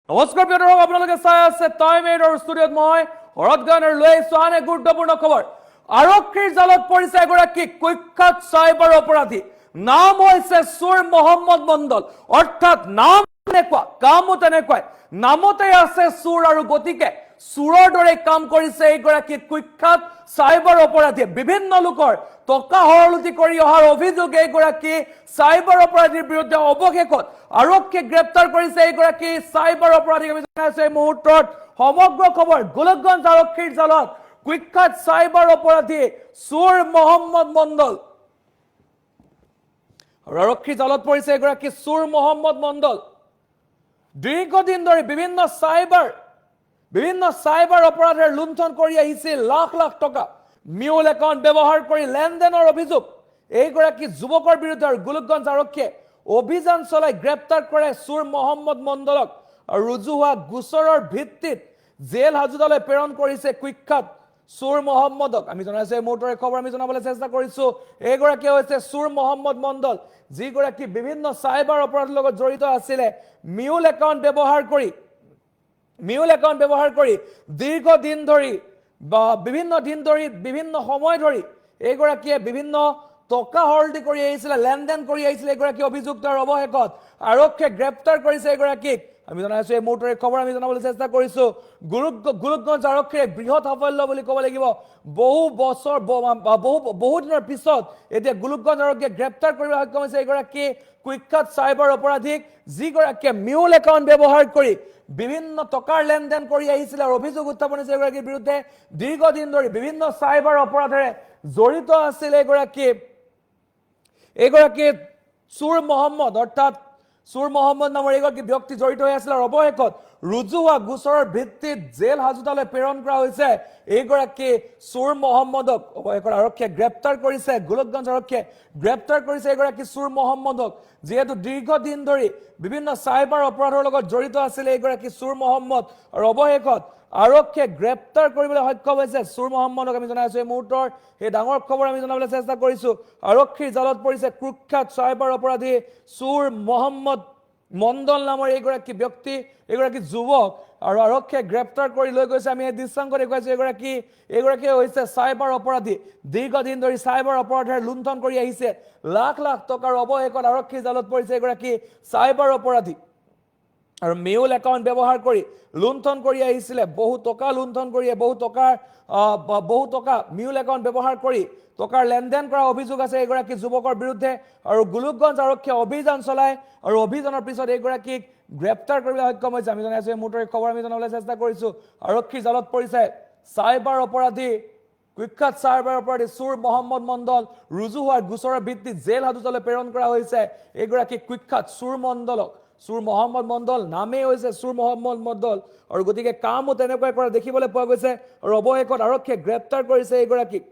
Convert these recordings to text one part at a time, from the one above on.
নমস্কাৰ প্ৰিয় দৰ্শক, আপোনালোকে চাই আছে টাইম 8 আৰু ষ্টুডিঅ'ত মই শৰৎ গানৰ লৈ আহিছো আন এক গুৰুত্বপূৰ্ণ খবৰ। আৰক্ষীৰ জালত পৰিছে এগৰাকী কুখ্যাত চাইবাৰ অপৰাধী। নাম হৈছে চুৰ মহম্মদ মণ্ডল। অৰ্থাৎ নাম তেনেকুৱা, কামো তেনেকুৱাই, নামতে আছে চুৰ, আৰু গতিকে চুৰৰ দৰে কাম কৰিছে এইগৰাকী কুখ্যাত চাইবাৰ অপৰাধীয়ে। বিভিন্ন লোকৰ টকা হৰলুটি কৰি অহাৰ অভিযোগ এইগৰাকী চাইবাৰ অপৰাধীৰ বিৰুদ্ধে। অৱশেষত আৰক্ষীয়ে গ্ৰেপ্তাৰ কৰিছে এইগৰাকী চাইবাৰ অপৰাধীক। আমি জনাইছো এই মুহূৰ্তত সমগ্ৰ খবৰ। গোলকগঞ্জ আৰক্ষীৰ জালত কুখ্যাত চাইবাৰ অপৰাধী চুৰ মহম্মদ মণ্ডল। আৰক্ষীৰ জালত পৰিছে এগৰাকী চুৰ মহম্মদ মণ্ডল। দীৰ্ঘদিন ধৰি বিভিন্ন চাইবাৰ অপৰাধেৰে লুণ্ঠন কৰি আহিছিল লাখ লাখ টকা। মিউল একাউণ্ট ব্যৱহাৰ কৰি লেনদেনৰ অভিযোগ এইগৰাকী যুৱকৰ বিৰুদ্ধে। আৰু গোলকগঞ্জ আৰক্ষীয়ে অভিযান চলাই গ্ৰেপ্তাৰ কৰে চুৰ মহম্মদ মণ্ডলক। আৰু ৰুজু হোৱা গোচৰৰ ভিত্তিত জেল হাজোতালৈ প্ৰেৰণ কৰিছে কুখ্যাত চুৰ মহম্মদক। আমি জনাইছো এই মুহূৰ্তৰ খবৰ আমি জনাবলৈ চেষ্টা কৰিছো। এইগৰাকী হৈছে চুৰ মহম্মদ মণ্ডল, যিগৰাকী বিভিন্ন চাইবাৰ অপৰাধৰ লগত জড়িত আছিলে। মিউল একাউণ্ট ব্যৱহাৰ কৰি দীৰ্ঘদিন ধৰি বা বিভিন্ন সময় ধৰি এইগৰাকীয়ে বিভিন্ন টকা হৰলটি কৰি আহিছিলে, লেনদেন কৰি আহিছিলে এগৰাকী অভিযুক্ত। আৰু অৱশেষত আৰক্ষীয়ে গ্ৰেপ্তাৰ কৰিছে এগৰাকীক। আমি জনাইছো এই মুহূৰ্তৰ খবৰ আমি জনাবলৈ চেষ্টা কৰিছো। গোলকগঞ্জ আৰক্ষীৰ বৃহৎ সাফল্য বুলি ক'ব লাগিব। বহু দিনৰ পিছত এতিয়া গোলকগঞ্জ আৰক্ষীয়ে গ্ৰেপ্তাৰ কৰিবলৈ সক্ষম হৈছে এগৰাকী কুখ্যাত চাইবাৰ অপৰাধীক, যিগৰাকীয়ে মিউল একাউণ্ট ব্যৱহাৰ কৰি বিভিন্ন টকাৰ লেনদেন কৰি আহিছিলে। আৰু অভিযোগ উত্থাপন হৈছে এগৰাকীৰ বিৰুদ্ধে। দীৰ্ঘদিন ধৰি বিভিন্ন চাইবাৰ অপৰাধেৰে জড়িত আছিল এইগৰাকী চুৰ মহম্মদ। অৰ্থাৎ চুৰ মহম্মদ নামৰ এগৰাকী ব্যক্তি জড়িত হৈ আছিল। আৰু অৱশেষত ৰুজু হোৱা গোচৰৰ ভিত্তিত জেল হাজোতালৈ প্ৰেৰণ কৰা হৈছে এইগৰাকী চুৰ মহম্মদক। অৱশেষত আৰক্ষীয়ে গ্ৰেপ্তাৰ কৰিছে, গোলকগঞ্জ আৰক্ষীয়ে গ্ৰেপ্তাৰ কৰিছে এগৰাকী চুৰ মহম্মদক, যিহেতু দীৰ্ঘদিন ধৰি বিভিন্ন চাইবাৰ অপৰাধৰ লগত জড়িত আছিলে এইগৰাকী চুৰ মহম্মদ। আৰু অৱশেষত আৰক্ষীয়ে গ্ৰেপ্তাৰ কৰিবলৈ সক্ষম হৈছে চুৰ মহম্মদক। আমি জনাইছো এই মুহূৰ্তৰ এই ডাঙৰ খবৰ আমি জনাবলৈ চেষ্টা কৰিছো। আৰক্ষীৰ জালত পৰিছে কুখ্যাত চাইবাৰ অপৰাধী চুৰ মহম্মদ মণ্ডল নামৰ এইগৰাকী ব্যক্তি, এগৰাকী যুৱক। আৰু আৰক্ষীয়ে গ্ৰেপ্তাৰ কৰি লৈ গৈছে। আমি এই দৃশ্যাংক দেখুৱাইছো। এগৰাকী হৈছে চাইবাৰ অপৰাধী, দীৰ্ঘদিন ধৰি চাইবাৰ অপৰাধেৰে লুণ্ঠন কৰি আহিছে লাখ লাখ টকাৰ। অৱশেষত আৰক্ষীৰ জালত পৰিছে এগৰাকী চাইবাৰ অপৰাধী। আৰু মিউল একাউণ্ট ব্যৱহাৰ কৰি লুণ্ঠন কৰি আহিছিলে, বহু টকা লুণ্ঠন কৰি বহু টকা মিউল একাউণ্ট ব্যৱহাৰ কৰি টকাৰ লেনদেন কৰা অভিযোগ আছে এগৰাকী যুৱকৰ বিৰুদ্ধে। আৰু গোলকগঞ্জ আৰক্ষীয়ে অভিযান চলায়, আৰু অভিযানৰ পিছত এইগৰাকীক গ্ৰেপ্তাৰ কৰিবলৈ সক্ষম হৈছে। আমি জনাইছো এই মুহূৰ্তৰ খবৰ আমি জনাবলৈ চেষ্টা কৰিছো। আৰক্ষীৰ জালত পৰিছে কুখ্যাত চাইবাৰ অপৰাধী চুৰ মহম্মদ মণ্ডল। ৰুজু হোৱাৰ গোচৰৰ ভিত্তিত জেল হাজোতালৈ প্ৰেৰণ কৰা হৈছে এইগৰাকী কুখ্যাত চুৰ মণ্ডলক। চুৰ মহম্মদ মণ্ডল নামেই হৈছে চুৰ মহম্মদ মণ্ডল, আৰু গতিকে কামো তেনেকুৱাই কৰা দেখিবলৈ পোৱা গৈছে। আৰু অৱশেষত আৰক্ষীয়ে গ্ৰেপ্তাৰ কৰিছে এইগৰাকীক।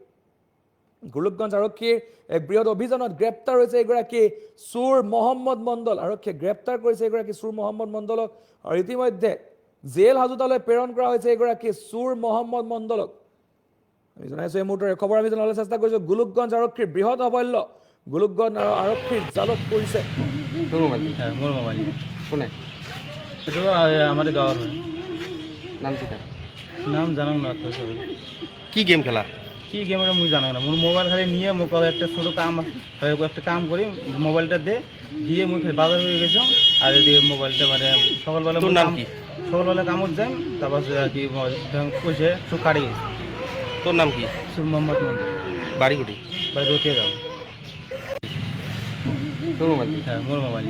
গোলকগঞ্জ আৰক্ষীৰ এক বৃহৎ অভিযানত গ্ৰেপ্তাৰ হৈছে এইগৰাকী চুৰ মহম্মদ মণ্ডল। আৰক্ষীয়ে গ্ৰেপ্তাৰ কৰিছে এইগৰাকী চুৰ মহম্মদ মণ্ডলক, আৰু ইতিমধ্যে জেল হাজোতালৈ প্ৰেৰণ কৰা হৈছে এইগৰাকী চুৰ মহম্মদ মণ্ডলক। আমি জনাইছো এই মুহূৰ্তৰ খবৰ আমি জনাবলৈ চেষ্টা কৰিছো। গোলকগঞ্জ আৰক্ষীৰ বৃহৎ সাফল্য। গোলকগঞ্জ আৰক্ষীৰ জালত পৰিছে। মোৰ মোবাইল কোনে এইটো আমাদেৰ গাঁৱৰ হয়। নাম জানো না তো। কি গেম খেলা? কি গেম মুই জানো না। মোর মোবাইল খালি নিয়ে মোক একটা ছোট কাম একটা কাম করি, মোবাইলটা দিয়ে মুই বাজার হয়ে গেছো। আর এদিকে মোবাইলটা মানে সকালবেলা তোর নাম কি? সকালবেলা কামত যাই, তারপর কি পয়সা সব কাটি গেছে। তোর নাম কি? সুর মোহাম্মদ মন্ডল। বাড়ি কোটি? বাড়ি রতিয়ে যাও। তোর মোবাইল? হ্যাঁ মোর মোবাইল।